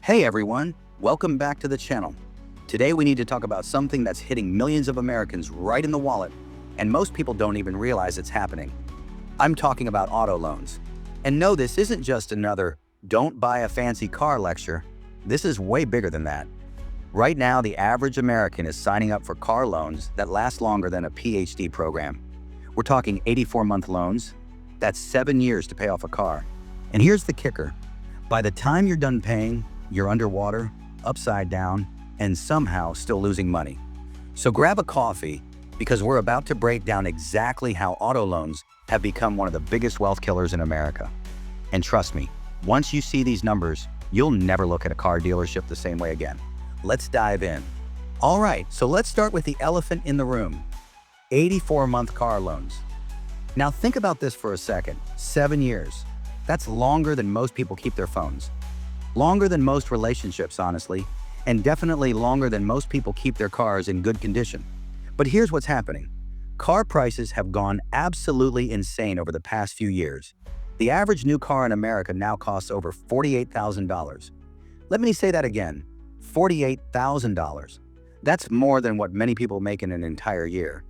Hey everyone, welcome back to the channel. Today we need to talk about something that's hitting millions of Americans right in the wallet, and most people don't even realize it's happening. I'm talking about auto loans. And no, this isn't just another "don't buy a fancy car" lecture. This is way bigger than that. Right now, the average American is signing up for car loans that last longer than a PhD program. We're talking 84-month loans. That's 7 years to pay off a car. And here's the kicker. By the time you're done paying, you're underwater, upside down, and somehow still losing money. So grab a coffee, because we're about to break down exactly how auto loans have become one of the biggest wealth killers in America. And trust me, once you see these numbers, you'll never look at a car dealership the same way again. Let's dive in. All right, so let's start with the elephant in the room: 84-month car loans. Now think about this for a second. 7 years. That's longer than most people keep their phones. Longer than most relationships, honestly, and definitely longer than most people keep their cars in good condition. But here's what's happening. Car prices have gone absolutely insane over the past few years. The average new car in America now costs over $48,000. Let me say that again, $48,000. That's more than what many people make in an entire year.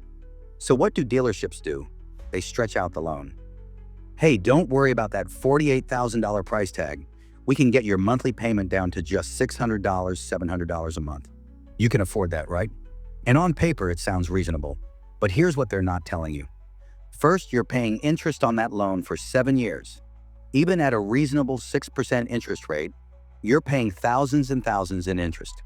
So what do dealerships do? They stretch out the loan. Hey, don't worry about that $48,000 price tag. We can get your monthly payment down to just $600, $700 a month. You can afford that, right? And on paper, it sounds reasonable. But here's what they're not telling you. First, you're paying interest on that loan for 7 years. Even at a reasonable 6% interest rate, you're paying thousands and thousands in interest.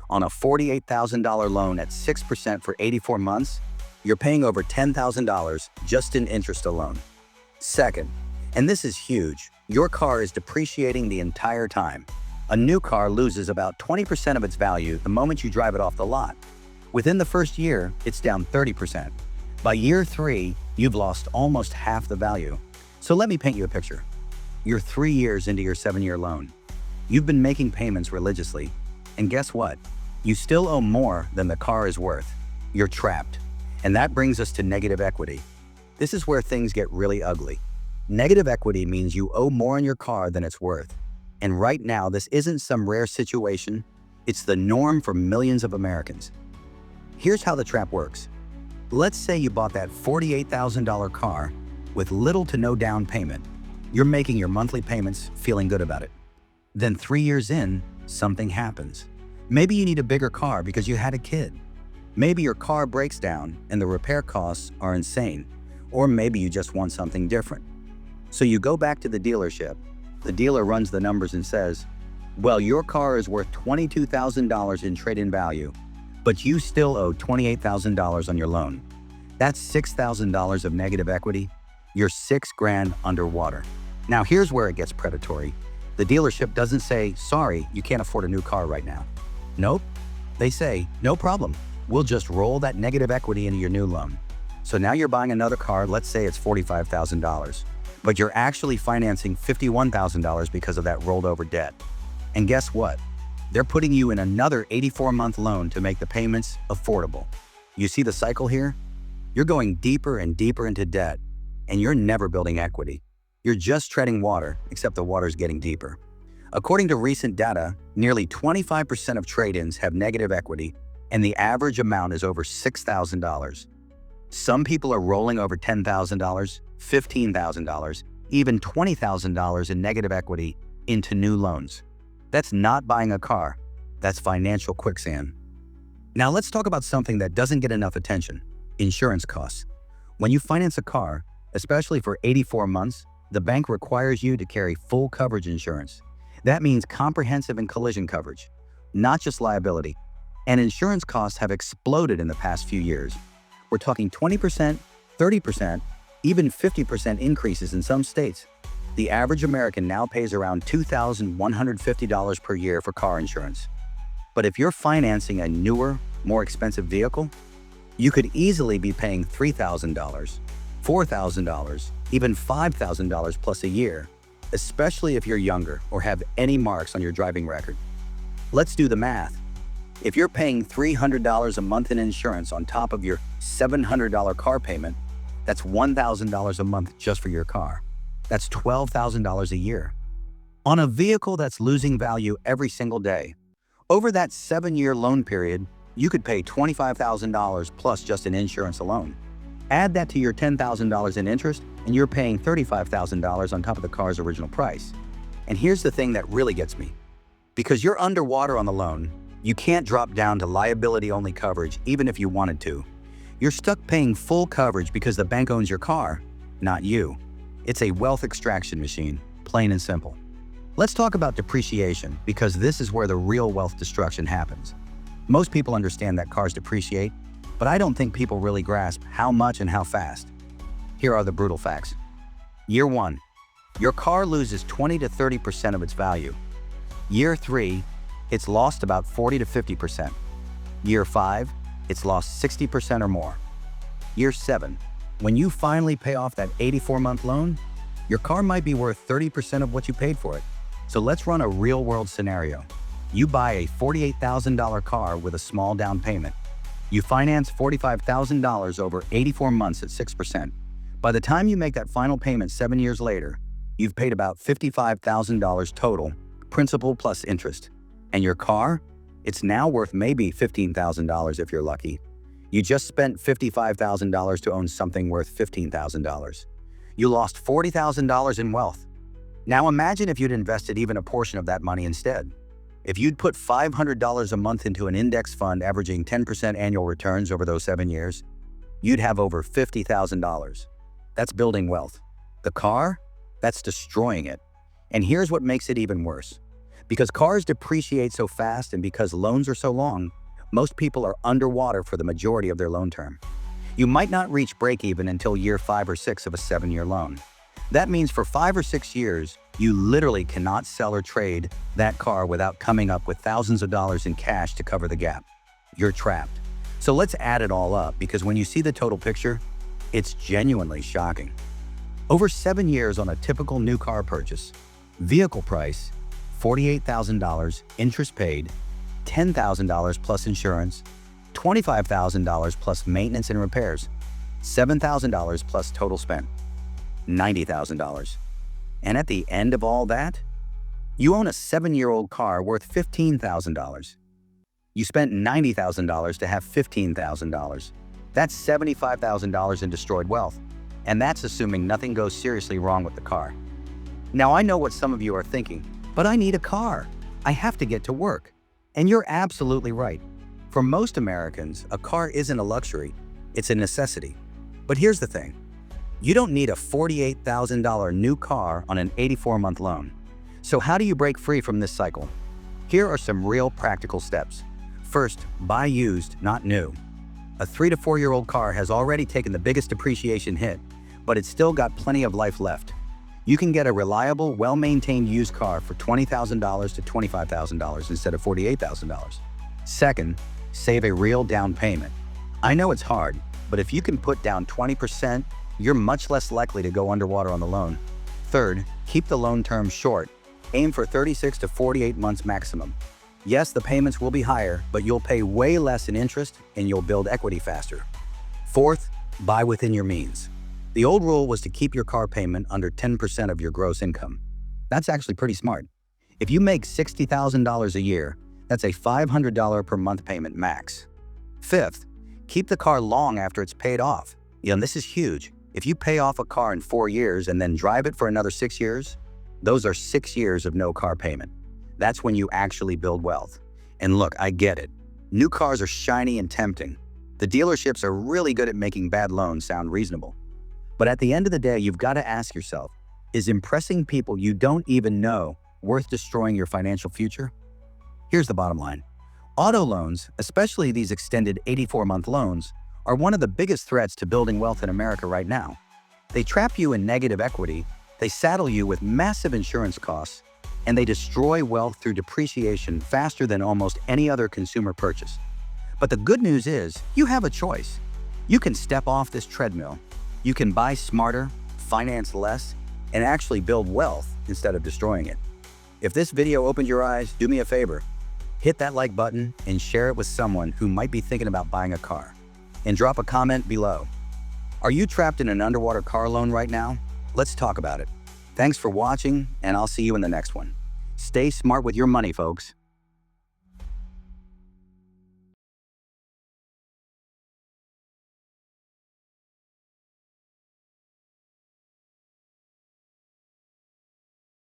On a $48,000 loan at 6% for 84 months, you're paying over $10,000 just in interest alone. Second, and this is huge, your car is depreciating the entire time. A new car loses about 20% of its value the moment you drive it off the lot. Within the first year, it's down 30%. By year 3, you've lost almost half the value. So let me paint you a picture. You're 3 years into your 7-year loan. You've been making payments religiously. And guess what? You still owe more than the car is worth. You're trapped. And that brings us to negative equity. This is where things get really ugly. Negative equity means you owe more on your car than it's worth. And right now, this isn't some rare situation. It's the norm for millions of Americans. Here's how the trap works. Let's say you bought that $48,000 car with little to no down payment. You're making your monthly payments, feeling good about it. Then 3 years in, something happens. Maybe you need a bigger car because you had a kid. Maybe your car breaks down and the repair costs are insane. Or maybe you just want something different. So you go back to the dealership. The dealer runs the numbers and says, well, your car is worth $22,000 in trade-in value, but you still owe $28,000 on your loan. That's $6,000 of negative equity. You're $6,000 underwater. Now here's where it gets predatory. The dealership doesn't say, sorry, you can't afford a new car right now. Nope. They say, no problem. We'll just roll that negative equity into your new loan. So now you're buying another car, let's say it's $45,000. But you're actually financing $51,000 because of that rolled over debt. And guess what? They're putting you in another 84-month loan to make the payments affordable. You see the cycle here? You're going deeper and deeper into debt, and you're never building equity. You're just treading water, except the water's getting deeper. According to recent data, nearly 25% of trade-ins have negative equity, and the average amount is over $6,000. Some people are rolling over $10,000, $15,000, even $20,000 in negative equity into new loans. That's not buying a car. That's financial quicksand. Now let's talk about something that doesn't get enough attention: insurance costs. When you finance a car, especially for 84 months, the bank requires you to carry full coverage insurance. That means comprehensive and collision coverage, not just liability. And insurance costs have exploded in the past few years. We're talking 20%, 30%, even 50% increases in some states. The average American now pays around $2,150 per year for car insurance. But if you're financing a newer, more expensive vehicle, you could easily be paying $3,000, $4,000, even $5,000 plus a year, especially if you're younger or have any marks on your driving record. Let's do the math. If you're paying $300 a month in insurance on top of your $700 car payment, that's $1,000 a month just for your car. That's $12,000 a year. on a vehicle that's losing value every single day. Over that 7-year loan period, you could pay $25,000 plus just in insurance alone. Add that to your $10,000 in interest, and you're paying $35,000 on top of the car's original price. And here's the thing that really gets me. Because you're underwater on the loan, you can't drop down to liability-only coverage even if you wanted to. You're stuck paying full coverage because the bank owns your car, not you. It's a wealth extraction machine, plain and simple. Let's talk about depreciation, because this is where the real wealth destruction happens. Most people understand that cars depreciate, but I don't think people really grasp how much and how fast. Here are the brutal facts. Year 1, your car loses 20 to 30% of its value. Year 3, it's lost about 40 to 50%. Year 5, it's lost 60% or more. Year 7, when you finally pay off that 84-month loan, your car might be worth 30% of what you paid for it. So let's run a real-world scenario. You buy a $48,000 car with a small down payment. You finance $45,000 over 84 months at 6%. By the time you make that final payment 7 years later, you've paid about $55,000 total, principal plus interest. And your car? It's now worth maybe $15,000 if you're lucky. You just spent $55,000 to own something worth $15,000. You lost $40,000 in wealth. Now imagine if you'd invested even a portion of that money instead. If you'd put $500 a month into an index fund averaging 10% annual returns over those 7 years, you'd have over $50,000. That's building wealth. The car? That's destroying it. And here's what makes it even worse. Because cars depreciate so fast and because loans are so long, most people are underwater for the majority of their loan term. You might not reach break-even until year 5 or 6 of a 7-year loan. That means for 5 or 6 years, you literally cannot sell or trade that car without coming up with thousands of dollars in cash to cover the gap. You're trapped. So let's add it all up, because when you see the total picture, it's genuinely shocking. Over 7 years on a typical new car purchase, vehicle price, $48,000, interest paid, $10,000 plus insurance, $25,000 plus maintenance and repairs, $7,000 plus total spent, $90,000. And at the end of all that, you own a 7-year-old car worth $15,000. You spent $90,000 to have $15,000. That's $75,000 in destroyed wealth. And that's assuming nothing goes seriously wrong with the car. Now I know what some of you are thinking, but I need a car. I have to get to work. And you're absolutely right. For most Americans, a car isn't a luxury, it's a necessity. But here's the thing. You don't need a $48,000 new car on an 84-month loan. So how do you break free from this cycle? Here are some real practical steps. First, buy used, not new. A 3 to 4-year-old car has already taken the biggest depreciation hit, but it's still got plenty of life left. You can get a reliable, well-maintained used car for $20,000 to $25,000 instead of $48,000. Second, save a real down payment. I know it's hard, but if you can put down 20%, you're much less likely to go underwater on the loan. Third, keep the loan term short. Aim for 36 to 48 months maximum. Yes, the payments will be higher, but you'll pay way less in interest and you'll build equity faster. Fourth, buy within your means. The old rule was to keep your car payment under 10% of your gross income. That's actually pretty smart. If you make $60,000 a year, that's a $500 per month payment max. Fifth, keep the car long after it's paid off. This is huge. If you pay off a car in 4 years and then drive it for another 6 years, those are 6 years of no car payment. That's when you actually build wealth. And look, I get it. New cars are shiny and tempting. The dealerships are really good at making bad loans sound reasonable. But at the end of the day, you've got to ask yourself, is impressing people you don't even know worth destroying your financial future? Here's the bottom line. Auto loans, especially these extended 84-month loans, are one of the biggest threats to building wealth in America right now. They trap you in negative equity, they saddle you with massive insurance costs, and they destroy wealth through depreciation faster than almost any other consumer purchase. But the good news is, you have a choice. You can step off this treadmill. You can buy smarter, finance less, and actually build wealth instead of destroying it. If this video opened your eyes, do me a favor. Hit that like button and share it with someone who might be thinking about buying a car. And drop a comment below. Are you trapped in an underwater car loan right now? Let's talk about it. Thanks for watching, and I'll see you in the next one. Stay smart with your money, folks.